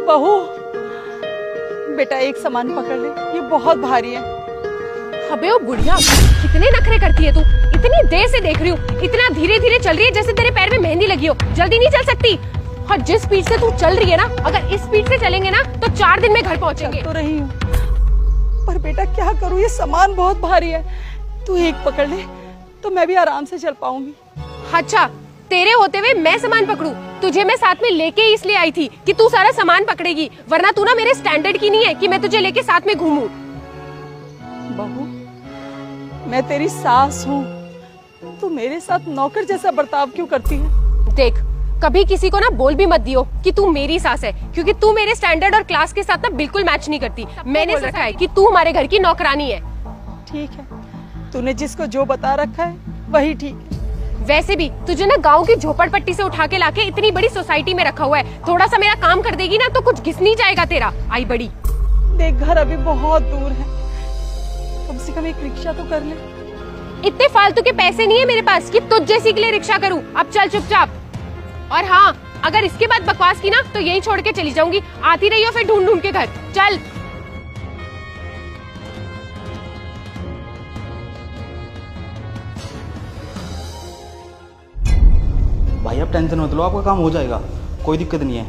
बहू, बेटा एक सामान पकड़ ले, ये बहुत भारी है। अबे ओ बुढ़िया, कितने नखरे करती है तू। इतनी देर से देख रही हूँ, इतना धीरे धीरे चल रही है जैसे तेरे पैर में मेहंदी लगी हो। जल्दी नहीं चल सकती? और जिस स्पीड से तू चल रही है ना, अगर इस स्पीड से चलेंगे ना तो 4 दिन में घर पहुँचेंगे। तो रही हूँ, पर बेटा क्या करूँ, ये सामान बहुत भारी है। तू एक पकड़ ले तो मैं भी आराम से चल पाऊंगी। अच्छा, तेरे होते हुए मैं सामान पकड़ूं? तुझे मैं साथ में लेके ही इसलिए आई थी कि तू सारा सामान पकड़ेगी, वरना तू ना मेरे स्टैंडर्ड की नहीं है कि मैं तुझे लेके साथ में घूमूं। बहू, मैं तेरी सास हूँ, तू मेरे साथ नौकर जैसा बर्ताव क्यों करती है? देख, कभी किसी को ना बोल भी मत दियो कि तू मेरी सास है, क्योंकि तू मेरे स्टैंडर्ड और क्लास के साथ ना बिल्कुल मैच नहीं करती। मैंने रखा है कि तू हमारे घर की नौकरानी है। ठीक है, तूने जिसको जो बता रखा है वही ठीक है। वैसे भी तुझे ना गांव की झोपड़पट्टी से उठा के लाके इतनी बड़ी सोसाइटी में रखा हुआ है। थोड़ा सा मेरा काम कर देगी ना तो कुछ घिस नहीं जाएगा तेरा। आई बड़ी। देख, घर अभी बहुत दूर है, कम से कम एक रिक्शा तो कर ले। इतने फालतू के पैसे नहीं है मेरे पास कि तुझ जैसी के लिए रिक्शा करूं। अब चल चुपचाप। और हाँ, अगर इसके बाद बकवास की ना तो यही छोड़ के चली जाऊंगी। आती रही हो फिर ढूंढ ढूंढ के घर। चल। भाई आप टेंशन मत लो, आपका काम हो जाएगा, कोई दिक्कत नहीं है।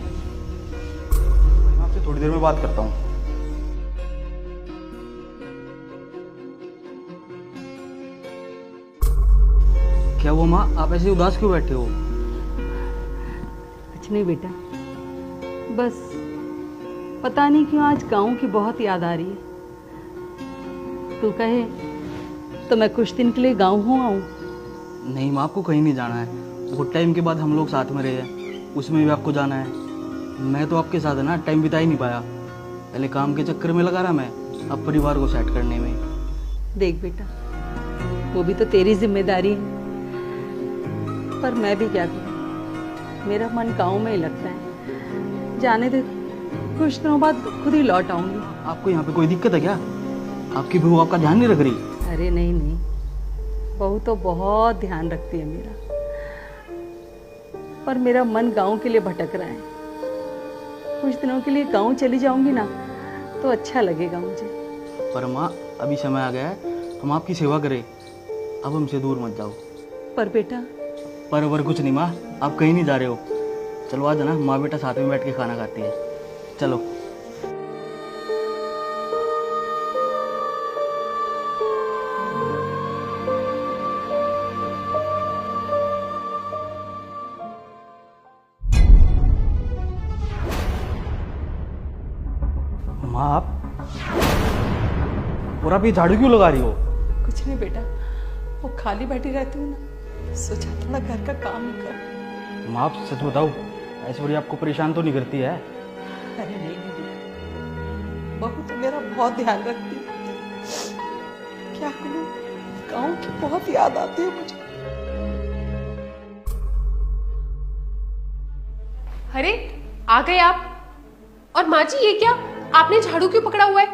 मैं आपसे थोड़ी देर में बात करता हूँ। क्या हुआ माँ, आप ऐसे उदास क्यों बैठे हो? कुछ नहीं बेटा, बस पता नहीं क्यों आज गांव की बहुत याद आ रही है। तू कहे तो मैं कुछ दिन के लिए गांव हो आऊं। नहीं माँ, आपको कहीं नहीं जाना है। बहुत टाइम के बाद हम लोग साथ में रहे हैं, उसमें भी आपको जाना है। मैं तो आपके साथ है ना टाइम बिता ही नहीं पाया। पहले काम के चक्कर में लगा रहा मैं, अब परिवार को सेट करने में। देख बेटा, वो भी तो तेरी जिम्मेदारी है, पर मैं भी क्या करूं, मेरा मन गांव में ही लगता है। जाने दे, कुछ दिनों बाद खुद ही लौट आऊंगी। आपको यहाँ पे कोई दिक्कत है क्या? आपकी बहू आपका ध्यान नहीं रख रही? अरे नहीं नहीं, बहू तो बहुत ध्यान रखती है मेरा, पर मेरा मन गांव के लिए भटक रहा है। कुछ दिनों के लिए गांव चली जाऊंगी ना तो अच्छा लगेगा मुझे। पर माँ, अभी समय आ गया है हम आपकी सेवा करें, अब हमसे दूर मत जाओ। पर बेटा। पर कुछ नहीं माँ, आप कहीं नहीं जा रहे हो। चलो आज ना माँ बेटा साथ में बैठ के खाना खाती है, चलो। माँ आप, और आप ये झाड़ू क्यों लगा रही हो? कुछ नहीं बेटा, वो खाली बैठी रहती हूँ ना, सोचा थोड़ा घर का काम ही कर। माँ आप सच बताओ, ऐश्वर्या आपको परेशान तो नहीं करती है? अरे नहीं नहीं बेटा, बहू तो मेरा बहुत ध्यान रखती है। क्या करूँ, गाँव की बहुत याद आती है मुझे। अरे आ गए आप। और माँ जी, ये क्या, आपने झाड़ू क्यों पकड़ा हुआ है?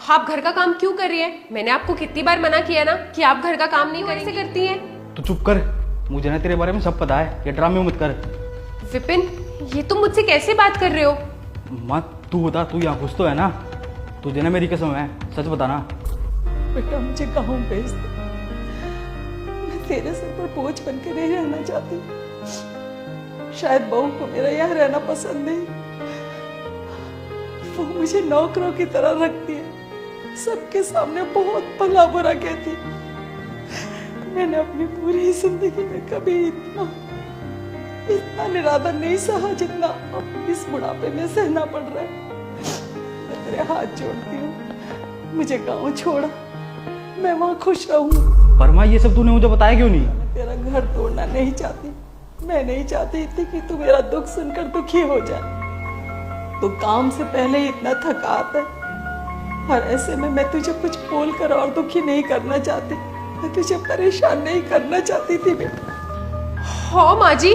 आप घर का काम क्यों कर रही हैं? मैंने आपको कितनी बार मना किया ना कि आप घर का काम नहीं कैसे करती हैं? तो चुप कर, मुझे ना तेरे बारे में सब पता है, ये ड्रामे मत कर। विपिन, ये तुम मुझसे कैसे बात कर रहे हो? माँ तू बता, तू यहाँ खुश तो है ना? तुझे ना मेरी कसम है, सच बताना। बेटा मुझे गाँव भेज दे, मैं तेरे सर पर बोझ बन के नहीं रहना चाहती। शायद बहू को मेरा यहाँ रहना पसंद नहीं, वो मुझे नौकरों की तरह रखती है, सबके सामने बहुत भला बुरा कहती है। मैंने अपनी पूरी जिंदगी में कभी इतना निरादर नहीं सहा जितना अब इस बुढ़ापे में सहना पड़ रहा है। मैं तेरे हाथ जोड़ती हूँ, मुझे गांव छोड़ा, मैं वहाँ खुश रहूँ। पर माँ ये सब तूने मुझे बताया क्यों नहीं? मैं तेरा घर तोड़ना नहीं चाहती, मैं नहीं चाहती थी कि तू मेरा दुख सुनकर दुखी हो जाए। तो काम से पहले ही इतना थका आता है, और ऐसे में मैं तुझे कुछ बोल कर और दुखी नहीं करना चाहती, मैं तुझे परेशान नहीं करना चाहती थी बेटा। हाँ माँ जी,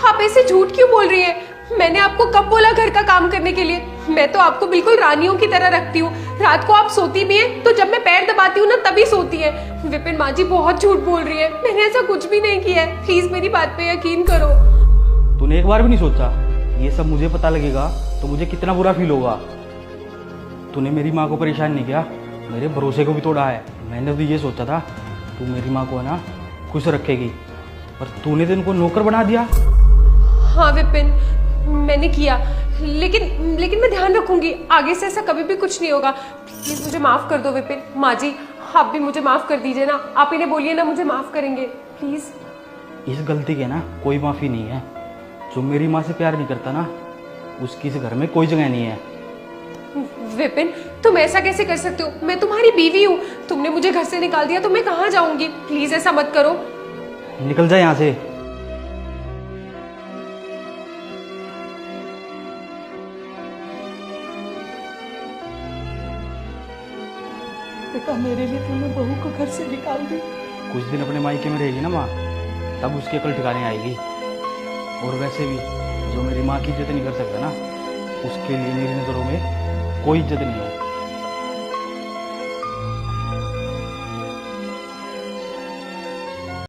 आप ऐसे झूठ क्यों बोल रही हैं? मैंने आपको कब बोला घर का काम करने के लिए? मैं तो आपको बिल्कुल रानियों की तरह रखती हूँ। रात को आप सोती भी हैं तो जब मैं पैर दबाती हूँ ना तभी सोती है। विपिन, माँ जी बहुत झूठ बोल रही है, मैंने ऐसा कुछ भी नहीं किया है। प्लीज मेरी बात पे यकीन करो। तूने एक बार भी नहीं सोचा ये सब मुझे पता लगेगा तो मुझे कितना बुरा फील होगा। तूने मेरी माँ को परेशान नहीं किया, मेरे भरोसे को भी तोड़ा है। मैंने तो ये सोचा था तू मेरी माँ को है ना खुश रखेगी, पर तूने तो इनको नौकर बना दिया। हाँ विपिन, मैंने किया, लेकिन मैं ध्यान रखूंगी, आगे से ऐसा कभी भी कुछ नहीं होगा। प्लीज मुझे माफ कर दो विपिन। माँ जी, आप भी मुझे माफ कर दीजिए ना, आप इन्हें बोलिए ना मुझे माफ करेंगे प्लीज। इस गलती के ना कोई माफ़ी नहीं है। जो मेरी माँ से प्यार नहीं करता ना, उसकी इस घर में कोई जगह नहीं है। विपिन, तुम ऐसा कैसे कर सकते हो? मैं तुम्हारी बीवी हूँ, तुमने मुझे घर से निकाल दिया तो मैं कहाँ जाऊंगी? प्लीज ऐसा मत करो। निकल जा यहाँ से। बेटा, मेरे लिए तूने बहू को घर से निकाल दी। कुछ दिन अपने मायके में रहेगी ना माँ, तब उसकी अकल ठिकाने आएगी। और वैसे भी जो मेरी माँ की इज्जत नहीं कर सकता ना, उसके लिए मेरी नज़रों में कोई इज्जत नहीं है।